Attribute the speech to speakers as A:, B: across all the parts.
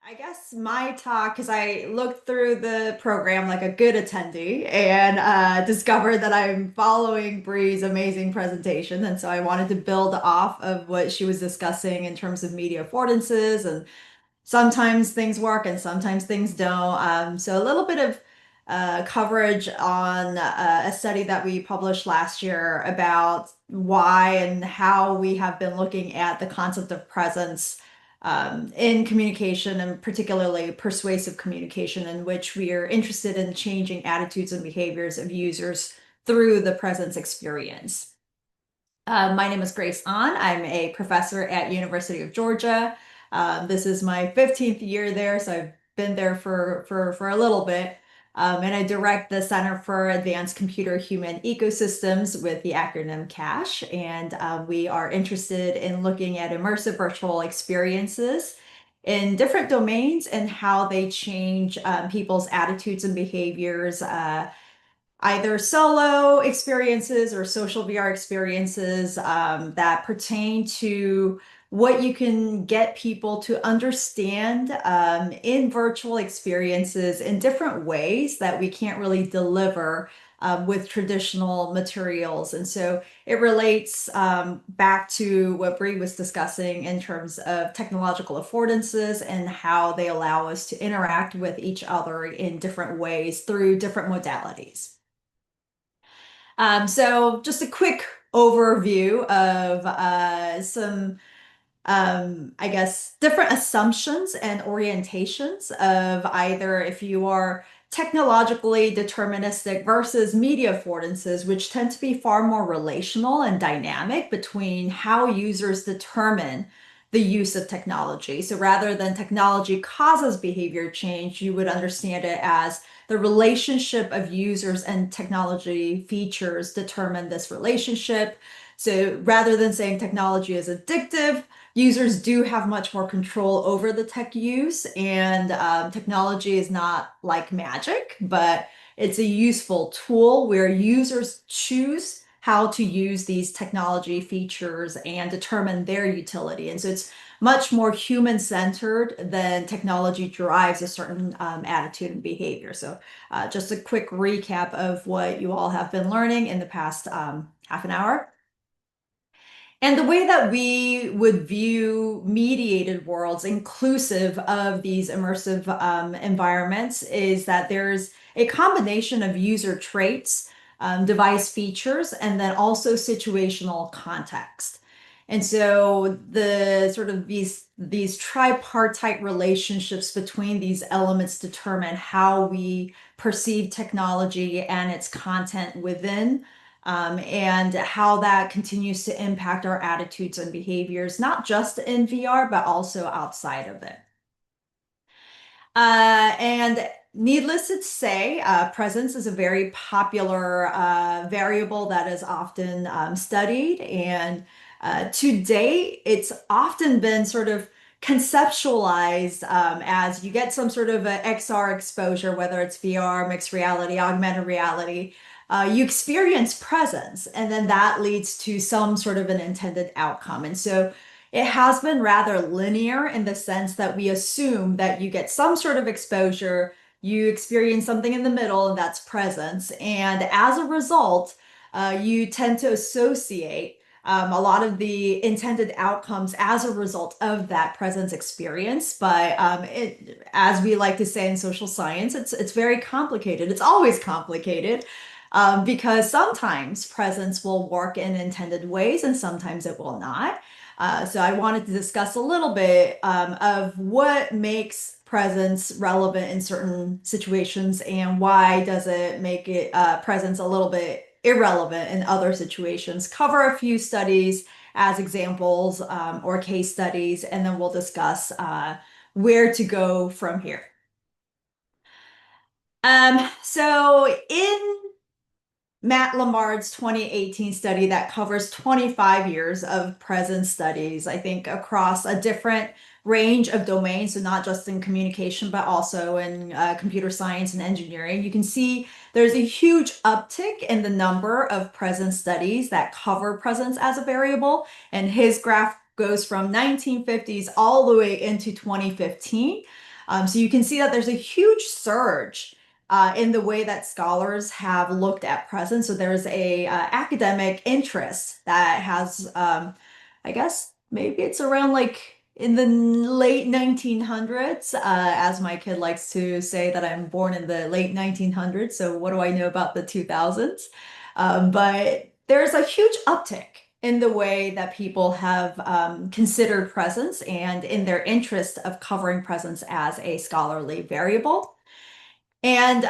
A: I guess my talk, because I looked through the program like a good attendee and discovered that I'm following Bree's amazing presentation. And so I wanted to build off of what she was discussing in terms of media affordances. And sometimes things work and sometimes things don't. So a little bit of coverage on a study that we published last year about why and how we have been looking at the concept of presence in communication, and particularly persuasive communication, in which we are interested in changing attitudes and behaviors of users through the presence experience. My name is Grace Ahn. I'm a professor at University of Georgia. This is my 15th year there, so I've been there for a little bit. And I direct the Center for Advanced Computer Human Ecosystems with the acronym CASH. And we are interested in looking at immersive virtual experiences in different domains and how they change people's attitudes and behaviors, either solo experiences or social VR experiences that pertain to what you can get people to understand in virtual experiences in different ways that we can't really deliver with traditional materials. And so it relates back to what Bree was discussing in terms of technological affordances and how they allow us to interact with each other in different ways through different modalities. So just a quick overview of some, I guess, different assumptions and orientations of either if you are technologically deterministic versus media affordances, which tend to be far more relational and dynamic between how users determine the use of technology. So rather than technology causes behavior change, you would understand it as the relationship of users and technology features determine this relationship. So rather than saying technology is addictive, users do have much more control over the tech use, and technology is not like magic, but it's a useful tool where users choose how to use these technology features and determine their utility. And so it's much more human-centered than technology drives a certain attitude and behavior. So just a quick recap of what you all have been learning in the past half an hour. And the way that we would view mediated worlds inclusive of these immersive environments is that there's a combination of user traits, device features, and then also situational context. And so the sort of these tripartite relationships between these elements determine how we perceive technology and its content within, and how that continues to impact our attitudes and behaviors, not just in VR, but also outside of it. And needless to say, presence is a very popular variable that is often studied. And to date, it's often been sort of conceptualized as you get some sort of a XR exposure, whether it's VR, mixed reality, augmented reality. You experience presence, and then that leads to some sort of an intended outcome. And so it has been rather linear in the sense that we assume that you get some sort of exposure, you experience something in the middle, and that's presence. And as a result, you tend to associate a lot of the intended outcomes as a result of that presence experience. But as we like to say in social science, it's very complicated. It's always complicated. Because sometimes presence will work in intended ways and sometimes it will not. So I wanted to discuss a little bit of what makes presence relevant in certain situations and why does it make it presence a little bit irrelevant in other situations. Cover a few studies as examples or case studies, and then we'll discuss where to go from here. So in Matt Lamard's 2018 study that covers 25 years of presence studies, I think, across a different range of domains, so not just in communication, but also in computer science and engineering. You can see there's a huge uptick in the number of presence studies that cover presence as a variable, and his graph goes from 1950s all the way into 2015. So you can see that there's a huge surge in the way that scholars have looked at presence. So there's a academic interest that has, I guess maybe it's around like in the late 1900s, as my kid likes to say that I'm born in the late 1900s. So what do I know about the 2000s? But there's a huge uptick in the way that people have considered presence and in their interest of covering presence as a scholarly variable. And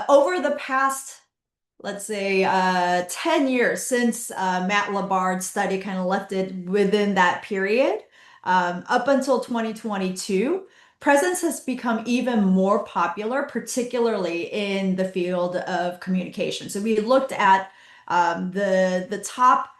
A: over the past, let's say, 10 years since Matt Labard's study kind of left it within that period, up until 2022, presence has become even more popular, particularly in the field of communication. So we looked at the top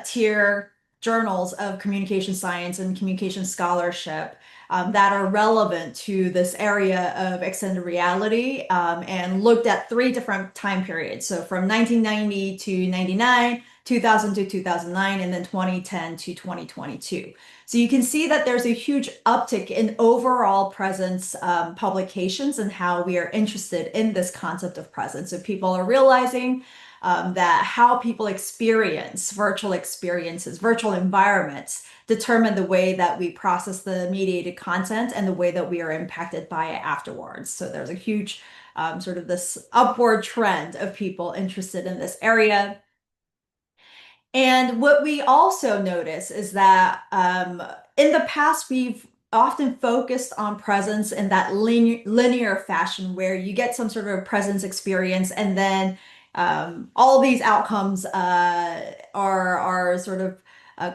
A: tier journals of communication science and communication scholarship that are relevant to this area of extended reality and looked at three different time periods. So from 1990 to 99, 2000 to 2009, and then 2010 to 2022. So you can see that there's a huge uptick in overall presence publications and how we are interested in this concept of presence. So people are realizing that how people experience virtual experiences, virtual environments, determine the way that we process the mediated content and the way that we are impacted by it afterwards. So there's a huge sort of this upward trend of people interested in this area. And what we also notice is that in the past, we've often focused on presence in that linear fashion where you get some sort of presence experience and then all these outcomes are sort of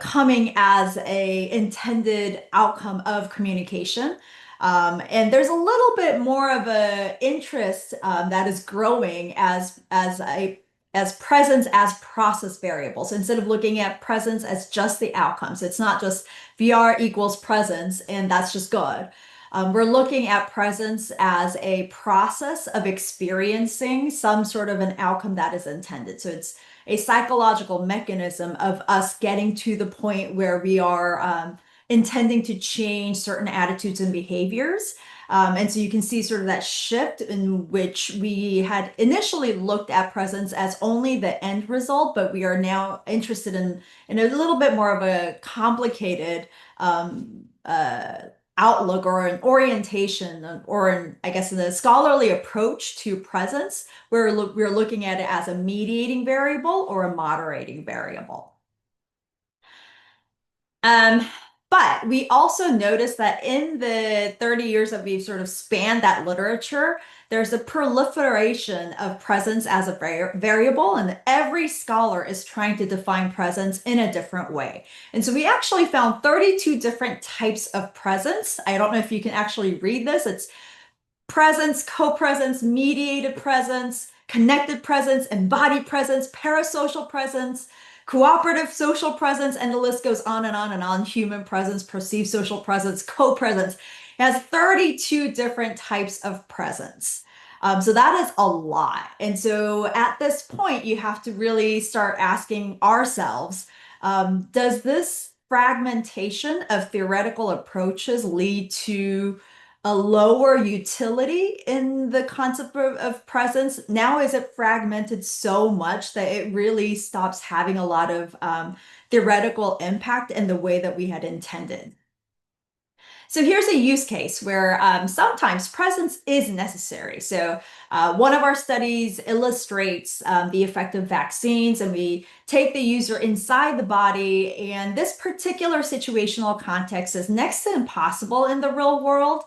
A: coming as a intended outcome of communication. And there's a little bit more of a interest that is growing as presence as process variables instead of looking at presence as just the outcomes. It's not just VR equals presence and that's just good. We're looking at presence as a process of experiencing some sort of an outcome that is intended. So it's a psychological mechanism of us getting to the point where we are intending to change certain attitudes and behaviors. And so you can see sort of that shift in which we had initially looked at presence as only the end result, but we are now interested in a little bit more of a complicated outlook or an orientation or I guess the scholarly approach to presence where we're looking at it as a mediating variable or a moderating variable. Um, but we also notice that in the 30 years that we've sort of spanned that literature, there's a proliferation of presence as a variable, and every scholar is trying to define presence in a different way. And so we actually found 32 different types of presence. I don't know if you can actually read this. It's presence, co-presence, mediated presence, connected presence, embodied presence, parasocial presence, cooperative social presence, and the list goes on and on and on. Human presence, perceived social presence, co-presence. It has 32 different types of presence. So that is a lot. And so at this point, you have to really start asking ourselves, does this fragmentation of theoretical approaches lead to a lower utility in the concept of presence? Now, is it fragmented so much that it really stops having a lot of theoretical impact in the way that we had intended? So here's a use case where sometimes presence is necessary. So one of our studies illustrates the effect of vaccines, and we take the user inside the body. And this particular situational context is next to impossible in the real world,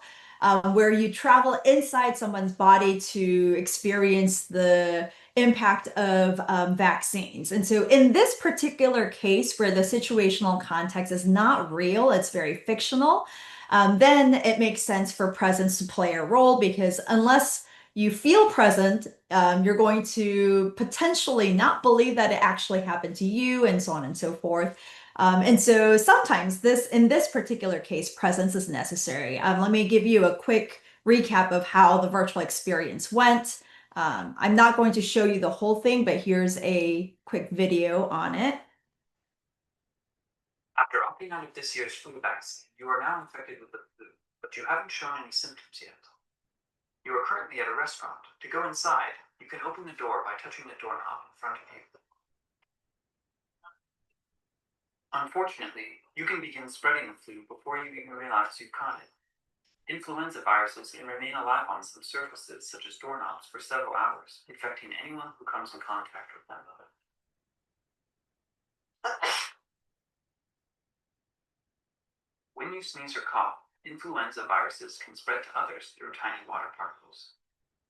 A: where you travel inside someone's body to experience the impact of vaccines. And so in this particular case, where the situational context is not real, it's very fictional, then it makes sense for presence to play a role because unless you feel present, you're going to potentially not believe that it actually happened to you and so on and so forth. And so sometimes in this particular case, presence is necessary. Let me give you a quick recap of how the virtual experience went. I'm not going to show you the whole thing, but here's a quick video on it.
B: After opting out of this year's flu vaccine, you are now infected with the flu, but but you haven't shown any symptoms yet. You are currently at a restaurant. To go inside, you can open the door by touching the doorknob in front of you. Unfortunately, you can begin spreading the flu before you even realize you've caught it. Influenza viruses can remain alive on some surfaces, such as doorknobs, for several hours, infecting anyone who comes in contact with them. When you sneeze or cough, influenza viruses can spread to others through tiny water particles.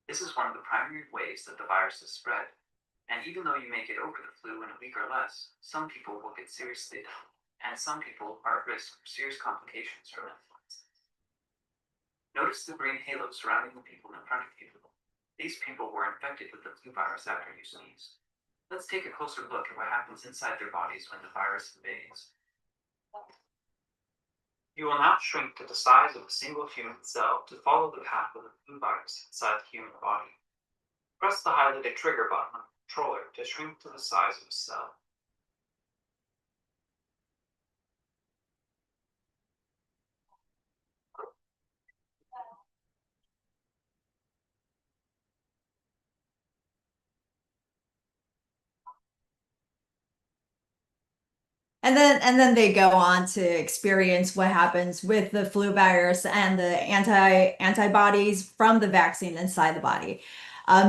B: This is one of the primary ways that the viruses spread, and even though you may get over the flu in a week or less, some people will get seriously ill, and some people are at risk for serious complications from influenza. Notice the green halo surrounding the people in front of you. These people were infected with the flu virus after you sneezed. Let's take a closer look at what happens inside their bodies when the virus invades. You will now shrink to the size of a single human cell to follow the path of the flu virus inside the human body. Press the highlighted trigger button on the controller to shrink to the size of a cell.
A: And then they go on to experience what happens with the flu virus and the antibodies from the vaccine inside the body.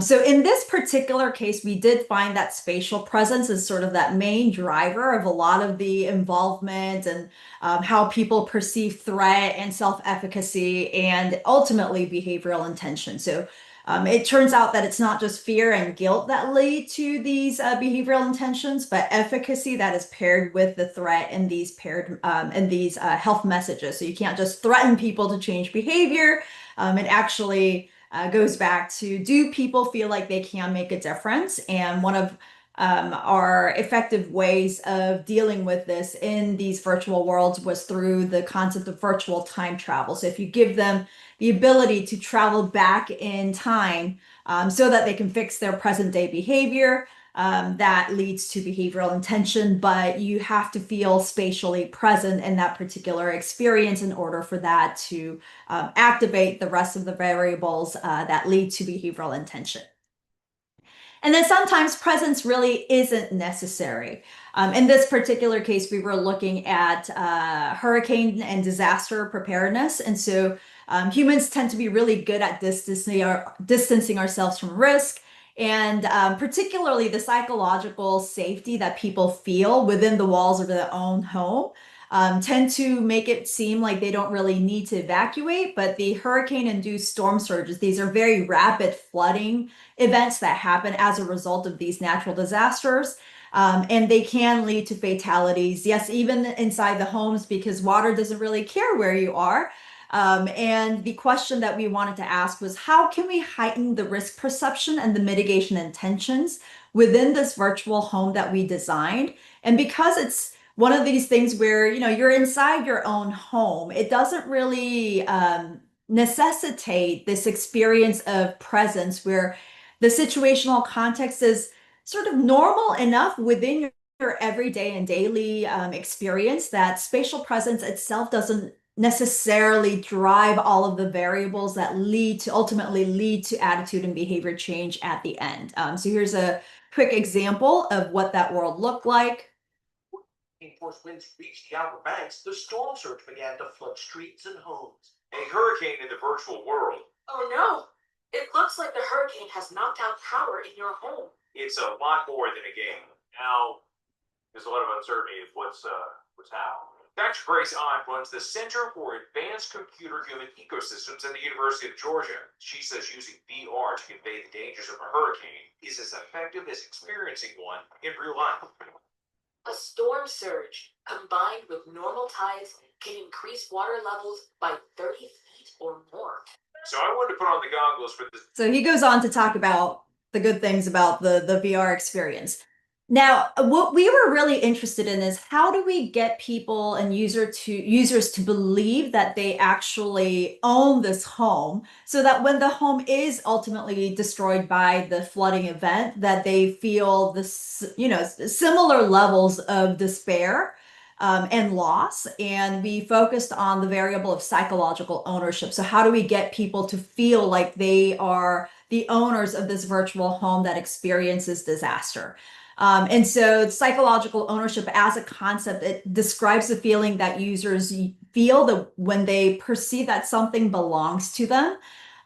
A: So in this particular case, we did find that spatial presence is sort of that main driver of a lot of the involvement and how people perceive threat and self-efficacy and ultimately behavioral intention. So it turns out that it's not just fear and guilt that lead to these behavioral intentions, but efficacy that is paired with the threat and these paired and these health messages. So you can't just threaten people to change behavior. It actually goes back to, do people feel like they can make a difference? And one of our effective ways of dealing with this in these virtual worlds was through the concept of virtual time travel. So if you give them the ability to travel back in time so that they can fix their present day behavior, that leads to behavioral intention, but you have to feel spatially present in that particular experience in order for that to activate the rest of the variables that lead to behavioral intention. And then sometimes presence really isn't necessary. In this particular case, we were looking at hurricane and disaster preparedness. And so humans tend to be really good at distancing ourselves from risk, and particularly the psychological safety that people feel within the walls of their own home. Tend to make it seem like they don't really need to evacuate, but the hurricane-induced storm surges, these are very rapid flooding events that happen as a result of these natural disasters. And they can lead to fatalities, yes, even inside the homes, because water doesn't really care where you are. And the question that we wanted to ask was, how can we heighten the risk perception and the mitigation intentions within this virtual home that we designed? And because it's one of these things where, you're inside your own home, it doesn't really necessitate this experience of presence where the situational context is sort of normal enough within your everyday and daily experience that spatial presence itself doesn't necessarily drive all of the variables that ultimately lead to attitude and behavior change at the end. So here's a quick example of what that world looked like.
C: Force winds reached the Outer Banks, the storm surge began to flood streets and homes. A hurricane in the virtual world.
D: Oh no! It looks like the hurricane has knocked out power in your home.
C: It's a lot more than a game. Now, there's a lot of uncertainty of what's how. Dr. Grace Ahn runs the Center for Advanced Computer Human Ecosystems at the University of Georgia. She says using VR to convey the dangers of a hurricane is as effective as experiencing one in real life.
D: A storm surge combined with normal tides can increase water levels by 30 feet or more.
C: So I wanted to put on the goggles for this.
A: So he goes on to talk about the good things about the VR experience. Now, what we were really interested in is, how do we get people and users to believe that they actually own this home, so that when the home is ultimately destroyed by the flooding event, that they feel this, similar levels of despair and loss. And we focused on the variable of psychological ownership. So how do we get people to feel like they are the owners of this virtual home that experiences disaster? And so psychological ownership as a concept, it describes the feeling that users feel that when they perceive that something belongs to them.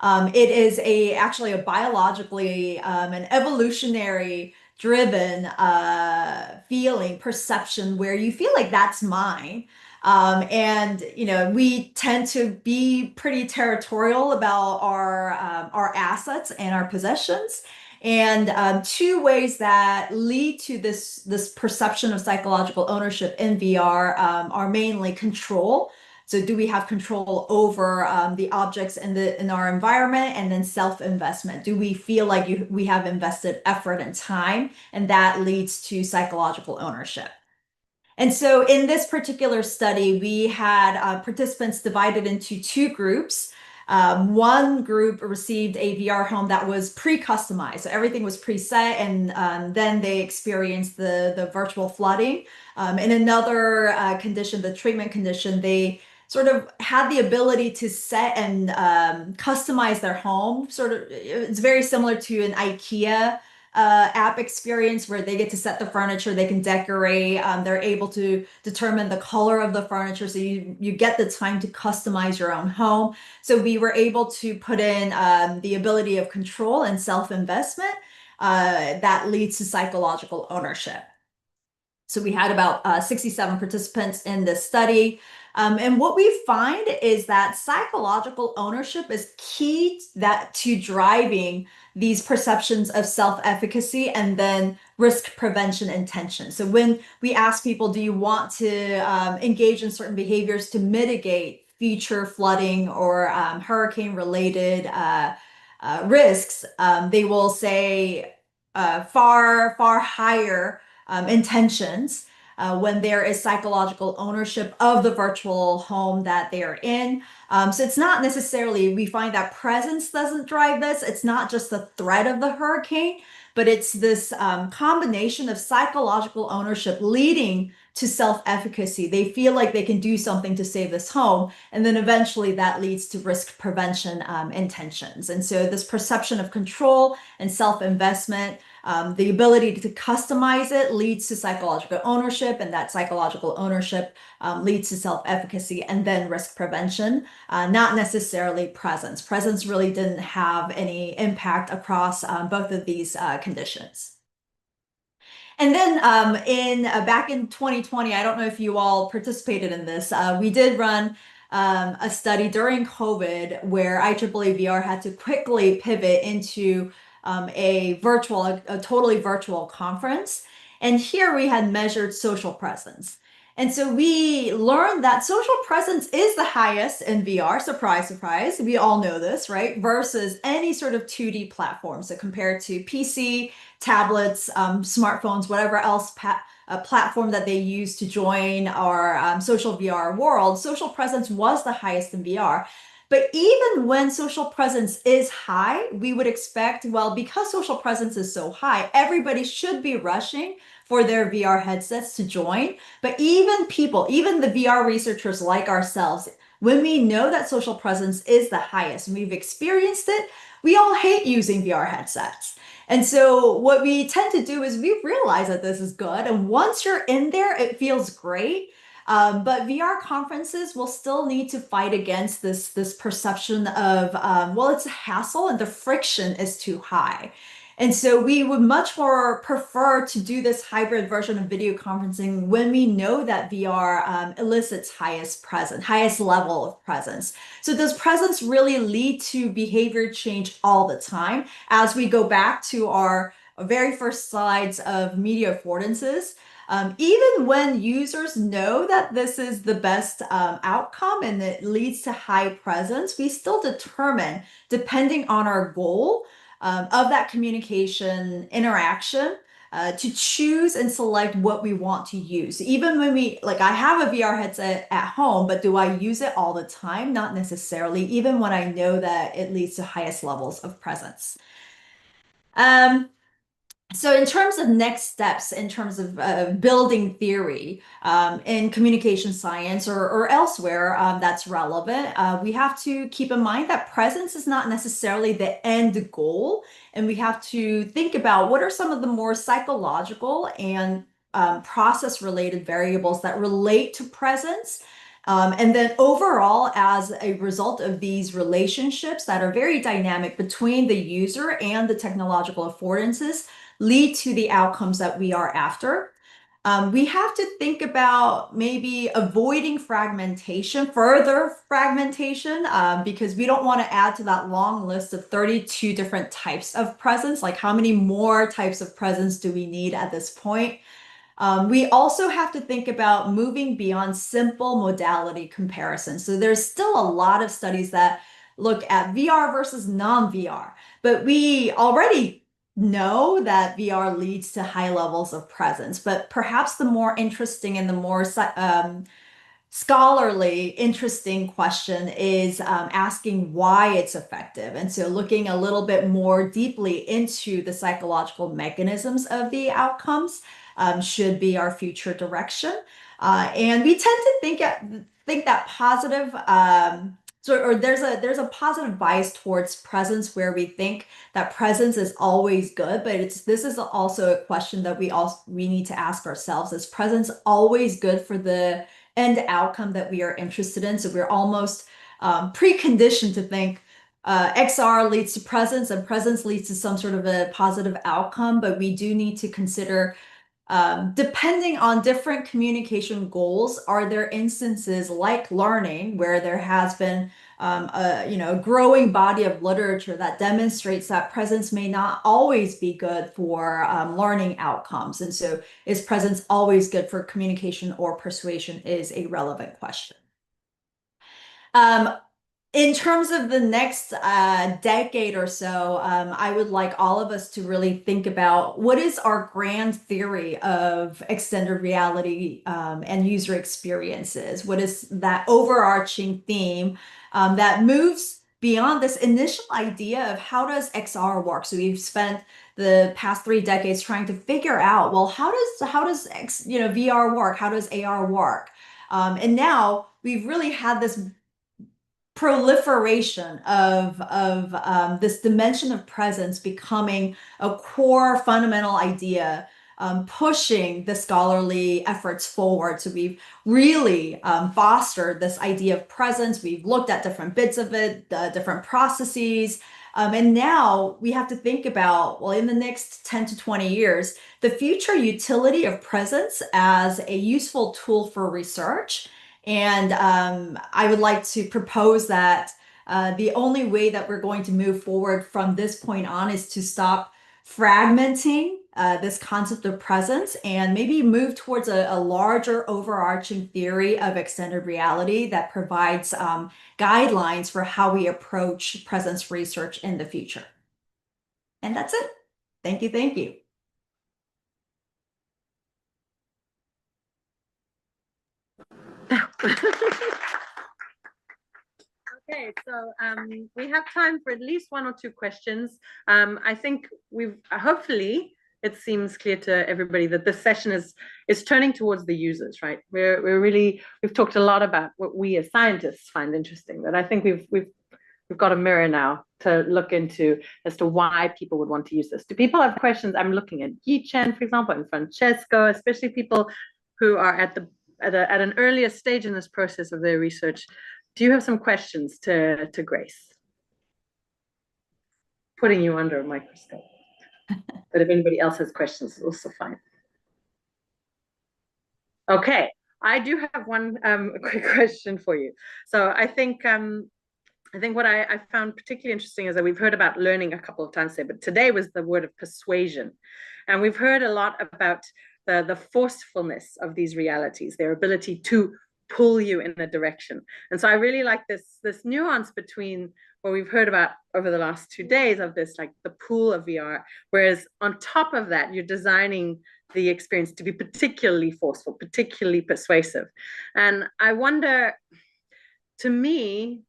A: It is actually a biologically an evolutionary driven feeling, perception where you feel like that's mine. And we tend to be pretty territorial about our assets and our possessions. And two ways that lead to this perception of psychological ownership in VR are mainly control. So do we have control over the objects in our environment, and then self-investment? Do we feel like we have invested effort and time, and that leads to psychological ownership? And so in this particular study, we had participants divided into two groups. One group received a VR home that was pre-customized. So everything was preset, and then they experienced the virtual flooding. In another condition, the treatment condition, they sort of had the ability to set and customize their home. It's very similar to an IKEA app experience where they get to set the furniture, they can decorate, they're able to determine the color of the furniture. So you get the time to customize your own home. So we were able to put in the ability of control and self-investment that leads to psychological ownership. So we had about 67 participants in this study. And what we find is that psychological ownership is key to driving these perceptions of self-efficacy and then risk prevention intention. So when we ask people, do you want to engage in certain behaviors to mitigate future flooding or hurricane-related risks, they will say far, far higher intentions when there is psychological ownership of the virtual home that they are in. So it's not necessarily, we find that presence doesn't drive this. It's not just the threat of the hurricane, but it's this combination of psychological ownership leading to self-efficacy. They feel like they can do something to save this home, and then eventually that leads to risk prevention intentions. And so this perception of control and self-investment, the ability to customize it leads to psychological ownership, and that psychological ownership leads to self-efficacy and then risk prevention, not necessarily presence. Presence really didn't have any impact across both of these conditions. And then back in 2020, I don't know if you all participated in this, we did run a study during COVID where IEEE VR had to quickly pivot into a totally virtual conference. And here we had measured social presence. And so we learned that social presence is the highest in VR, surprise, surprise. We all know this, right? Versus any sort of 2D platform. So compared to PC, tablets, smartphones, whatever else platform that they use to join our social VR world, social presence was the highest in VR. But even when social presence is high, we would expect, well, because social presence is so high, everybody should be rushing for their VR headsets to join. But even the VR researchers like ourselves, when we know that social presence is the highest and we've experienced it, we all hate using VR headsets. And so what we tend to do is we realize that this is good. And once you're in there, it feels great. But VR conferences will still need to fight against this perception of, well, it's a hassle and the friction is too high. And so we would much more prefer to do this hybrid version of video conferencing when we know that VR elicits highest level of presence. So does presence really lead to behavior change all the time? As we go back to our very first slides of media affordances, even when users know that this is the best outcome and it leads to high presence, we still determine, depending on our goal of that communication interaction, to choose and select what we want to use. Even when I have a VR headset at home, but do I use it all the time? Not necessarily, even when I know that it leads to highest levels of presence. So in terms of next steps, in terms of building theory in communication science or elsewhere that's relevant, we have to keep in mind that presence is not necessarily the end goal. And we have to think about what are some of the more psychological and process related variables that relate to presence. And then overall, as a result of these relationships that are very dynamic between the user and the technological affordances, lead to the outcomes that we are after. We have to think about maybe avoiding fragmentation, further fragmentation, because we don't want to add to that long list of 32 different types of presence. Like, how many more types of presence do we need at this point? We also have to think about moving beyond simple modality comparisons. So there's still a lot of studies that look at VR versus non-VR, but we already know that VR leads to high levels of presence. But perhaps the more interesting and the more scholarly, interesting question is asking why it's effective. And so looking a little bit more deeply into the psychological mechanisms of the outcomes should be our future direction. And we tend to think that positive or there's a positive bias towards presence where we think that presence is always good, but this is also a question that we need to ask ourselves: is presence always good for the end outcome that we are interested in? So we're almost preconditioned to think XR leads to presence and presence leads to some sort of a positive outcome, but we do need to consider depending on different communication goals, are there instances like learning where there has been a growing body of literature that demonstrates that presence may not always be good for learning outcomes. And so is presence always good for communication or persuasion is a relevant question. Um, in terms of the next decade or so, I would like all of us to really think about what is our grand theory of extended reality and user experiences? What is that overarching theme that moves beyond this initial idea of how does XR work? So we've spent the past 3 decades trying to figure out, well, how does VR work? How does AR work? And now we've really had this proliferation of this dimension of presence becoming a core fundamental idea, pushing the scholarly efforts forward. So we've really fostered this idea of presence. We've looked at different bits of it, different processes. And now we have to think about, well, in the next 10 to 20 years, the future utility of presence as a useful tool for research. And I would like to propose that the only way that we're going to move forward from this point on is to stop fragmenting this concept of presence and maybe move towards a larger overarching theory of extended reality that provides guidelines for how we approach presence research in the future. And that's it. Thank you. Thank you.
E: Okay, so we have time for at least 1 or 2 questions. I think hopefully it seems clear to everybody that this session is turning towards the users, right? We've talked a lot about what we as scientists find interesting, but I think we've got a mirror now to look into as to why people would want to use this. Do people have questions? I'm looking at Yi-Chen, for example, and Francesco, especially people who are at an earlier stage in this process of their research. Do you have some questions to Grace? Putting you under a microscope. But if anybody else has questions, it's also fine. Okay, I do have one quick question for you. So I think what I found particularly interesting is that we've heard about learning a couple of times today, but today was the word of persuasion. And we've heard a lot about the forcefulness of these realities, their ability to pull you in a direction. And so I really like this nuance between what we've heard about over the last 2 days of this, like the pull of VR, whereas on top of that, you're designing the experience to be particularly forceful, particularly persuasive. And I wonder, to me,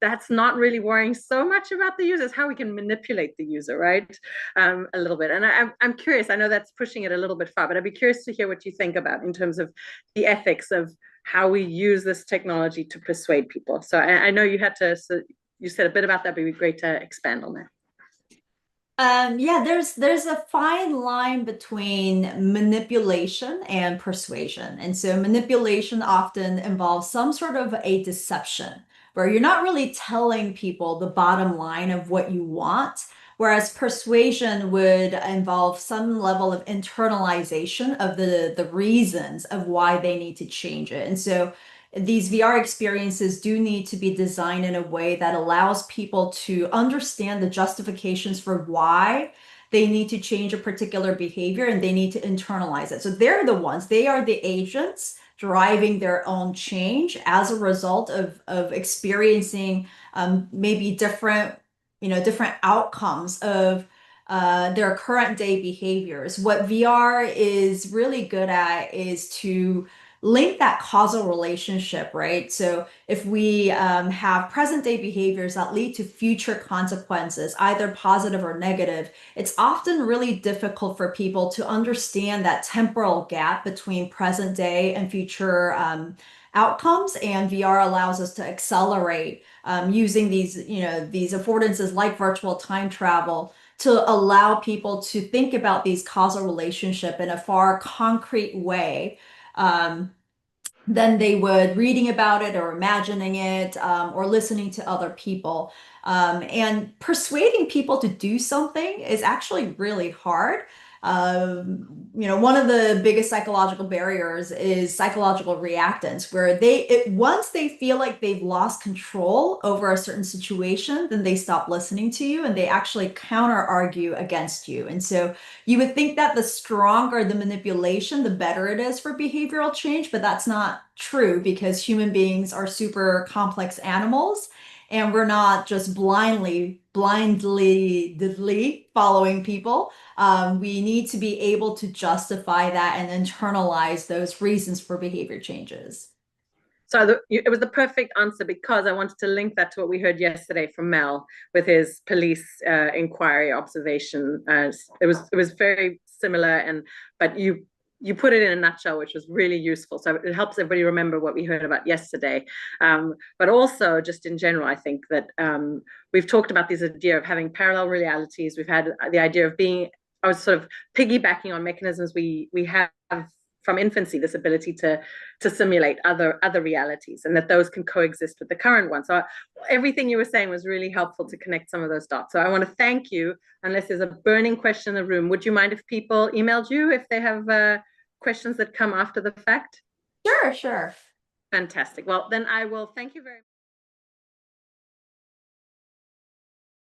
E: that's not really worrying so much about the user, is how we can manipulate the user, right? A little bit. And I'm curious, I know that's pushing it a little bit far, but I'd be curious to hear what you think about in terms of the ethics of how we use this technology to persuade people. So I know you had to, so you said a bit about that, but it'd be great to expand on that.
A: Yeah, there's a fine line between manipulation and persuasion. And so manipulation often involves some sort of a deception where you're not really telling people the bottom line of what you want, whereas persuasion would involve some level of internalization of the reasons of why they need to change it. And so these VR experiences do need to be designed in a way that allows people to understand the justifications for why they need to change a particular behavior and they need to internalize it. So they're the ones, they are the agents driving their own change as a result of experiencing maybe different, different outcomes of their current day behaviors. What VR is really good at is to link that causal relationship, right? So if we have present day behaviors that lead to future consequences, either positive or negative, it's often really difficult for people to understand that temporal gap between present day and future outcomes. And VR allows us to accelerate using these affordances like virtual time travel to allow people to think about these causal relationship in a far concrete way um, than they would reading about it or imagining it or listening to other people. And persuading people to do something is actually really hard. One of the biggest psychological barriers is psychological reactance, where once they feel like they've lost control over a certain situation, then they stop listening to you and they actually counter argue against you. And so you would think that the stronger the manipulation, the better it is for behavioral change, but that's not true because human beings are super complex animals and we're not just blindly following people. We need to be able to justify that and internalize those reasons for behavior changes.
E: So it was the perfect answer because I wanted to link that to what we heard yesterday from Mel with his police inquiry observation. It was very similar, but you put it in a nutshell, which was really useful. So it helps everybody remember what we heard about yesterday. But also, just in general, I think that we've talked about this idea of having parallel realities. We've had the idea of I was sort of piggybacking on mechanisms we have from infancy, this ability to simulate other realities, and that those can coexist with the current one. So everything you were saying was really helpful to connect some of those dots. So I want to thank you. Unless there's a burning question in the room, would you mind if people emailed you if they have questions that come after the fact?
A: Sure, sure.
E: Fantastic. Well, then I will thank you very much.